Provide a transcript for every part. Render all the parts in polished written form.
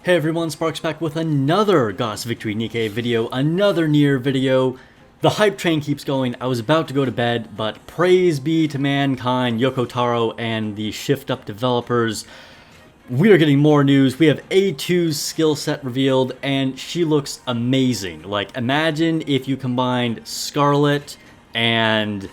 Hey everyone, Sparks back with another Goddess Victory Nikke video, another Nier video. The hype train keeps going. I was about to go to bed, but praise be to mankind, Yoko Taro, and the Shift Up developers. We are getting more news. We have A2's skill set revealed, and she looks amazing. Like, imagine if you combined Scarlet and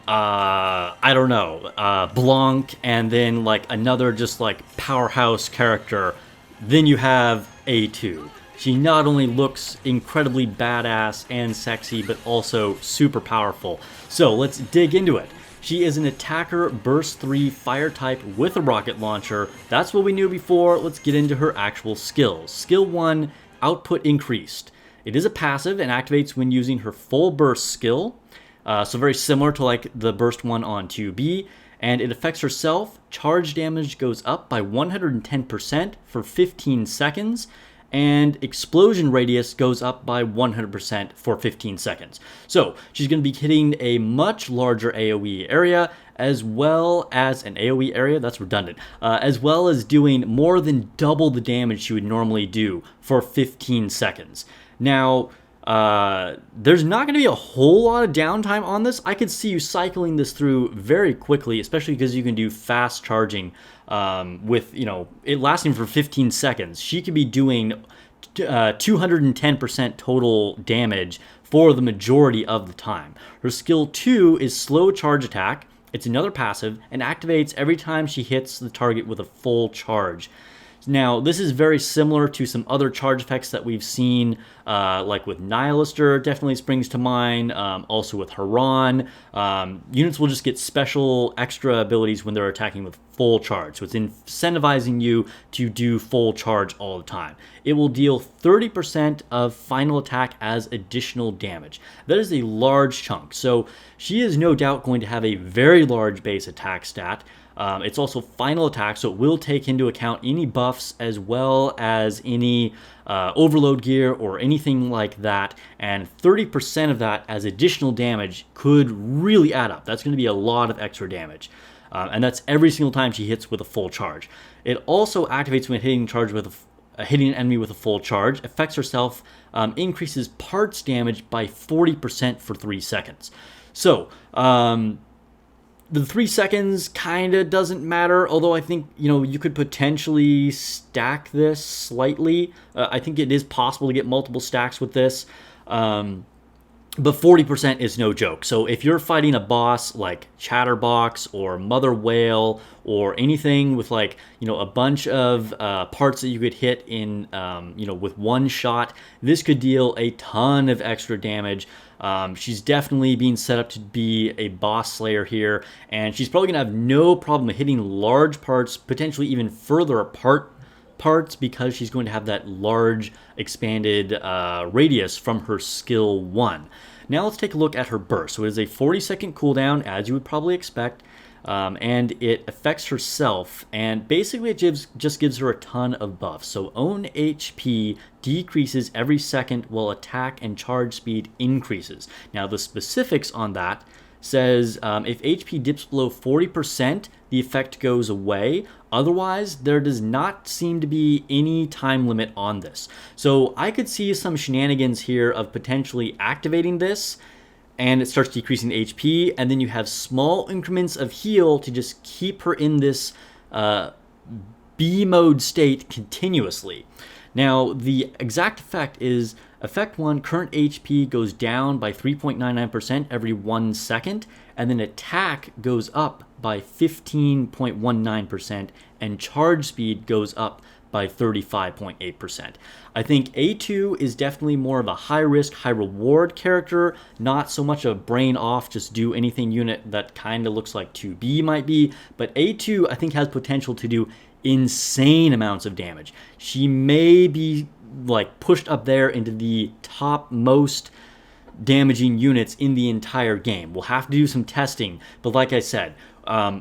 I don't know, Blanc, and then like another just like powerhouse character. Then you have A2. She not only looks incredibly badass and sexy, but also super powerful. So let's dig into it. She is an attacker, burst 3, fire type with a rocket launcher. That's what we knew before. Let's get into her actual skills. Skill 1, output increased. It is a passive and activates when using her full burst skill. So very similar to like the burst one on 2B. And it affects herself. Charge damage goes up by 110% for 15 seconds, and explosion radius goes up by 100% for 15 seconds. So she's going to be hitting a much larger AoE area, as well as an AoE area, that's redundant, as well as doing more than double the damage she would normally do for 15 seconds. Now, there's not going to be a whole lot of downtime on this. I could see you cycling this through very quickly, especially because you can do fast charging with, you know, it lasting for 15 seconds. She could be doing 210% total damage for the majority of the time. Her skill 2 is slow charge attack. It's another passive and activates every time she hits the target with a full charge. Now, this is very similar to some other charge effects that we've seen, like with Nihilister definitely springs to mind, also with Haran. Units will just get special extra abilities when they're attacking with full charge, so it's incentivizing you to do full charge all the time. It will deal 30% of final attack as additional damage. That is a large chunk, so she is no doubt going to have a very large base attack stat. It's also final attack, so it will take into account any buffs as well as any overload gear or anything like that, and 30% of that as additional damage could really add up. That's going to be a lot of extra damage, and that's every single time she hits with a full charge. It also activates when hitting an enemy with a full charge, affects herself, increases parts damage by 40% for 3 seconds. So, the 3 seconds kind of doesn't matter, although I think, you know, you could potentially stack this slightly. I think it is possible to get multiple stacks with this, but 40% is no joke. So if you're fighting a boss like Chatterbox or Mother Whale or anything with like, you know, a bunch of parts that you could hit in, you know, with one shot, this could deal a ton of extra damage. She's definitely being set up to be a boss slayer here, and she's probably going to have no problem hitting large parts, potentially even further apart parts, because she's going to have that large expanded radius from her skill 1. Now let's take a look at her burst. So it is a 40-second cooldown, as you would probably expect, and it affects herself, and basically it just gives her a ton of buffs. So own HP decreases every second while attack and charge speed increases. Now the specifics on that says if HP dips below 40%, the effect goes away. Otherwise, there does not seem to be any time limit on this. So I could see some shenanigans here of potentially activating this, and it starts decreasing HP, and then you have small increments of heal to just keep her in this B mode state continuously. Now, the exact effect is effect 1, current HP goes down by 3.99% every 1 second, and then attack goes up by 15.19%, and charge speed goes up by 35.8%. I think A2 is definitely more of a high risk, high reward character, not so much a brain off, just do anything unit that kind of looks like 2B might be, but A2 I think has potential to do insane amounts of damage. She may be like pushed up there into the top most damaging units in the entire game. We'll have to do some testing, but like I said,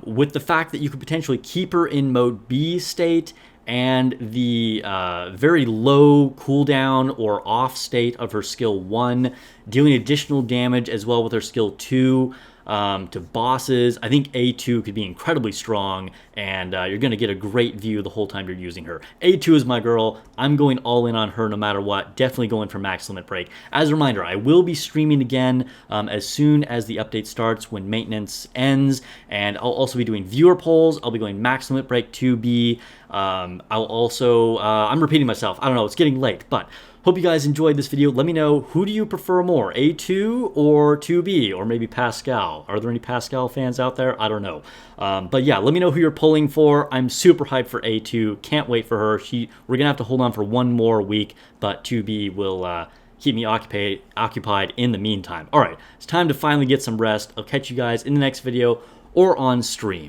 with the fact that you could potentially keep her in mode B state and the very low cooldown or off state of her skill 1, dealing additional damage as well with her skill 2, to bosses. I think A2 could be incredibly strong, and you're going to get a great view the whole time you're using her. A2 is my girl. I'm going all in on her no matter what. Definitely going for max limit break. As a reminder, I will be streaming again as soon as the update starts when maintenance ends, and I'll also be doing viewer polls. I'll be going max limit break 2B. I'll also, I'm repeating myself. I don't know, it's getting late, but hope you guys enjoyed this video. Let me know, who do you prefer more, A2 or 2B, or maybe Pascal? Are there any Pascal fans out there? I don't know. But yeah, let me know who you're pulling for. I'm super hyped for A2. Can't wait for her. We're going to have to hold on for one more week, but 2B will keep me occupied in the meantime. All right, it's time to finally get some rest. I'll catch you guys in the next video or on stream.